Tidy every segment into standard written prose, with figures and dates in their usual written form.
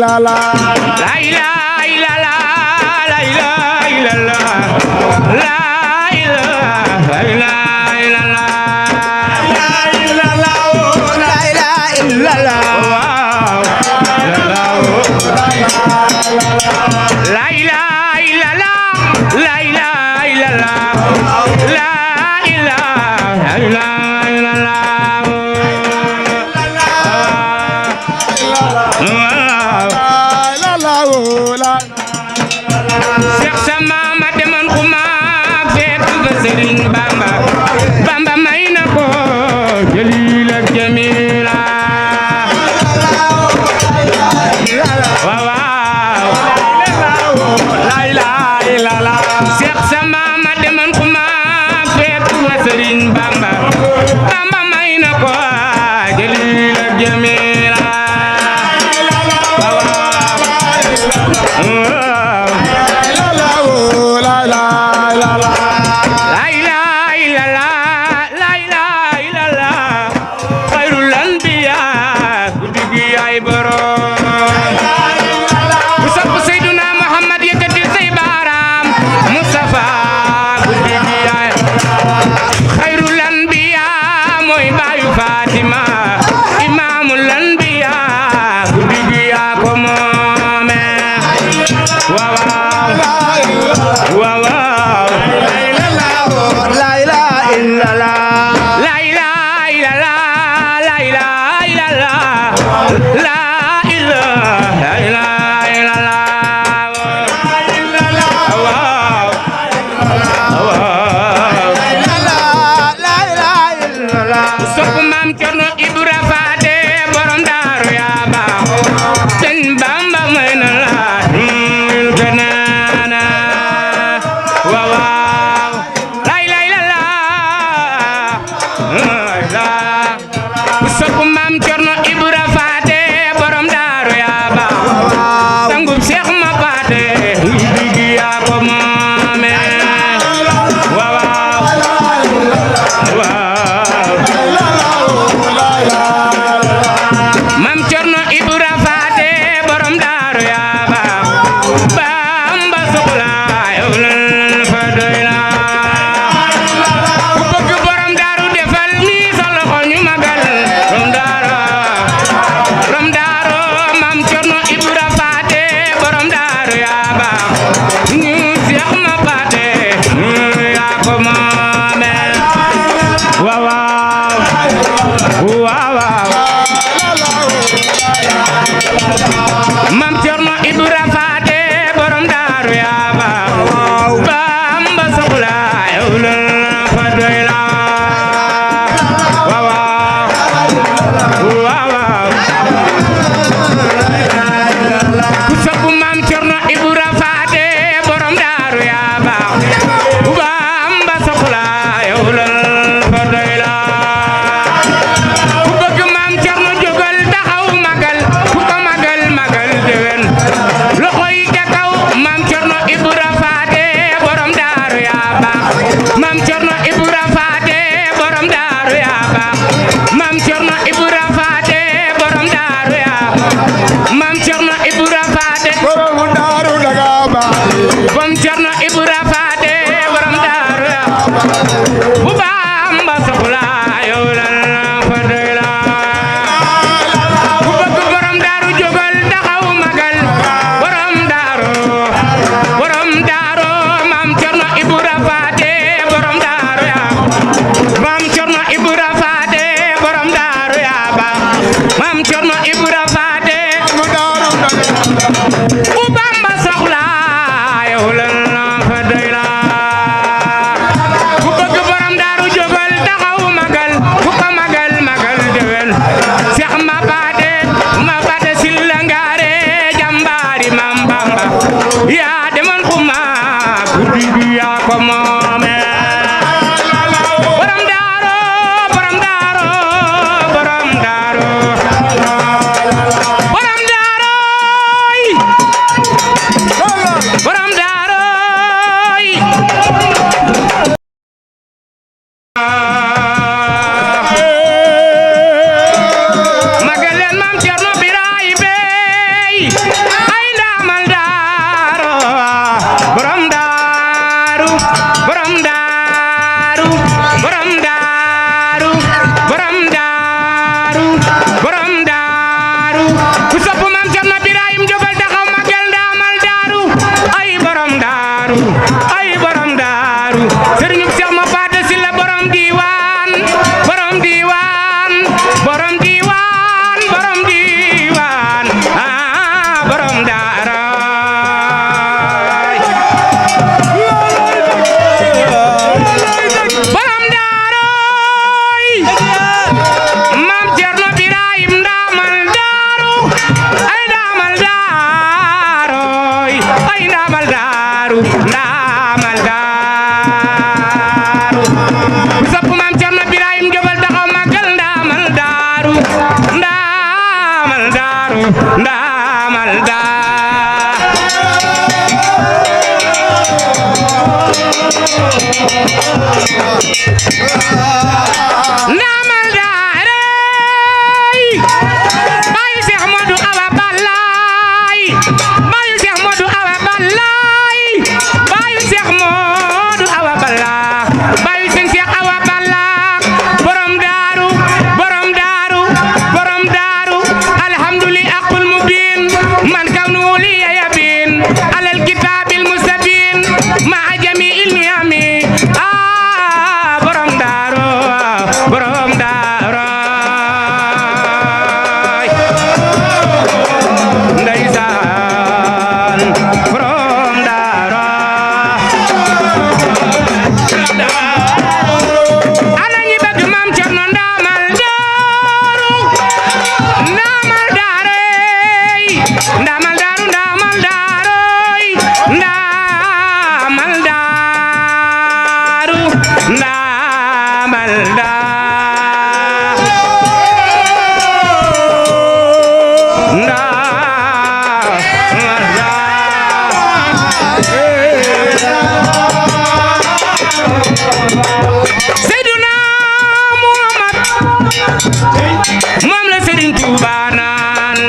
illallah la ilaha illallah la ilaha illallah la ilaha illallah la ilaha illallah la ilaha illallah la ilaha illallah la ilaha illallah Seex sama ma demoon xuma fekk fa Sëriñ Bamba Bamba may na ko Jalil ak Jamila waaw la ilaha illallah Seex sama ma demoon xuma fekk fa Sëriñ Bamba Bamba may na ko Jalil ak Jamila waaw ndamal daare bayu Cheikh Modou Awa Balaay bayu Cheikh Modou Awa Balaay bayu Cheikh Modou Awa Bala bayu seen Cheikh Awa Bala borom daaru borom daaru borom daaru alhamdulillah aqul mubin man kawnu li yabin alal kitabil mustabin ma jami'il ni'ami borom daaru borom daaru ndeysaan borom daaru ana ñi bëgg maam Cerno ndaamal daaru ndaamal daarey ndaamal daaru ndaamal daaroy ndaamal daaru ndaamal Seydina Muhammad moom la Serigne Touba naan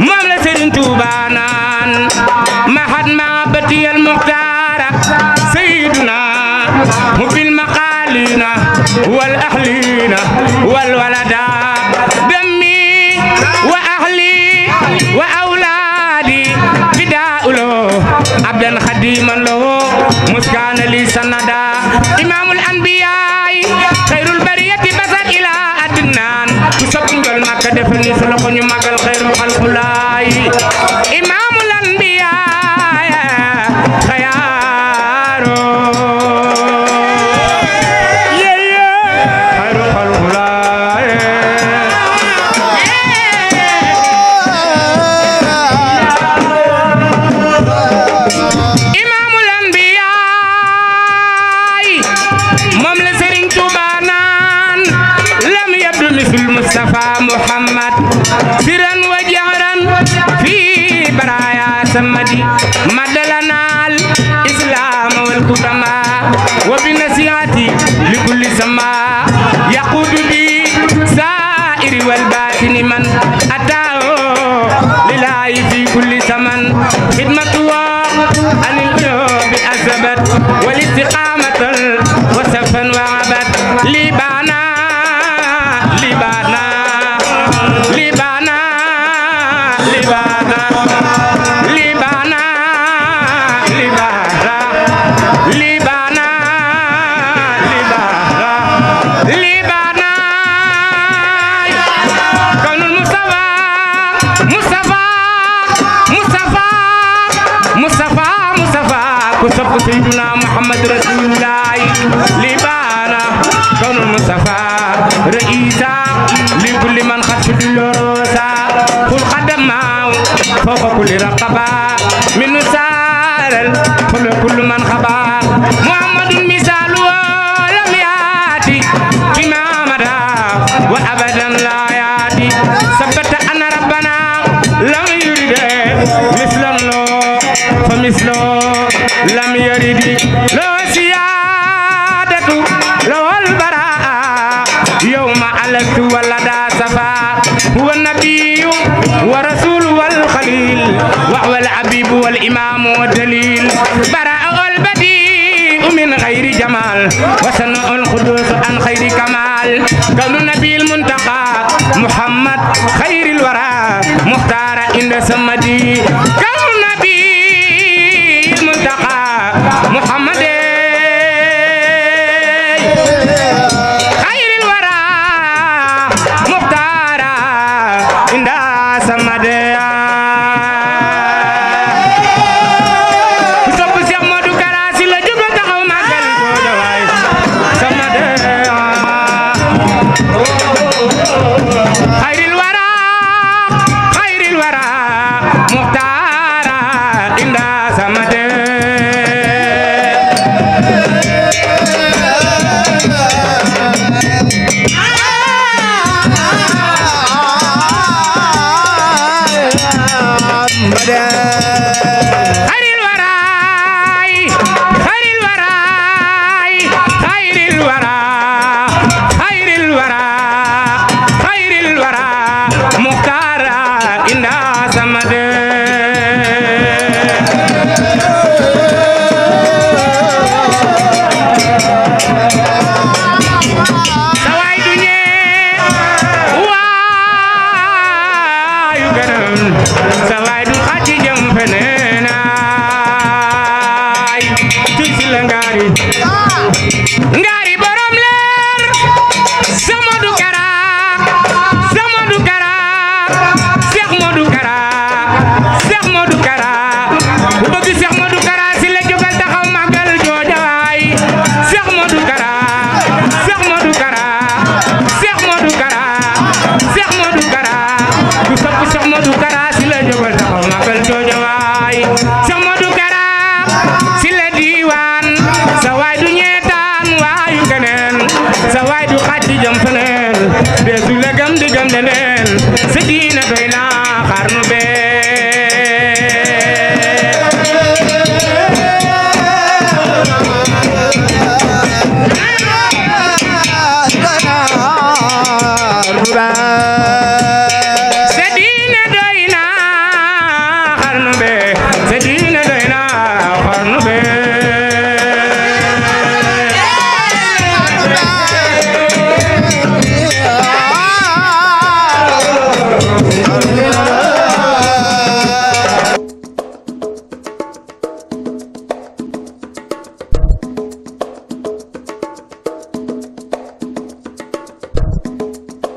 moom la Serigne Touba naan Mahatma Batiyal Muxtaara Seydina mu bil maqaalina wal ahlina wal walada dammi wa ahli wa awlaadi fidaa'ulo abdan xadiman lahu muskaana li sanada imaamul anbiyaay xayrul bariyati basar ila adnaan ku sopp njol Makka defal ni sa loxo ñu magal xayrul xalqulaay imaamul anbiyaay xayaaro xayrul xalqulaay imaamul anbiyaay moom la Serigne Touba naan lam yabdu misul Mustafa Muhammad siran wa jahran fi baraya samadi madalanal islam wal kutama wa bi nasihati li kulli sama yaqudu bi sa'iri wal batini man atao lillahi fi kulli zaman khidmatu anil bi azabat wal istiqamatal wasafan wa abad libana libana libana libana libana libana libana libana libana kawnul Mustafa Mustafa Mustafa Mustafa Mustafa ku sopp Seydina Muhammad Rasulullah libana kawnul Mustafa raisa li kulli man xat lorosa kul xadama fawqa kulli raqaba min saral fala kullu man xaba Muhammadun misalu lam yaati imamada wa abadan la yaati sabata anna rabbana lam yurid mislan lo fa mislo lam yaridi lo siyadatu lawal baraa yawma alatu walada safa huwa nabiyyu wa rasul wal khalil wa huwa al habib wal imam wa dalil baraa al badi min ghairi jamal wa sana al qudus an khairi kamal kanu nabil muntaqa muhammad khairil wara muhtara inda samadi kanu nabil muntaqa muhammad khairil wara muhtara inda samadi sopp Cheikh Modou Kara Sylla jóg taxaw magal ko jaway samadi khairil wara muhtara inda samadi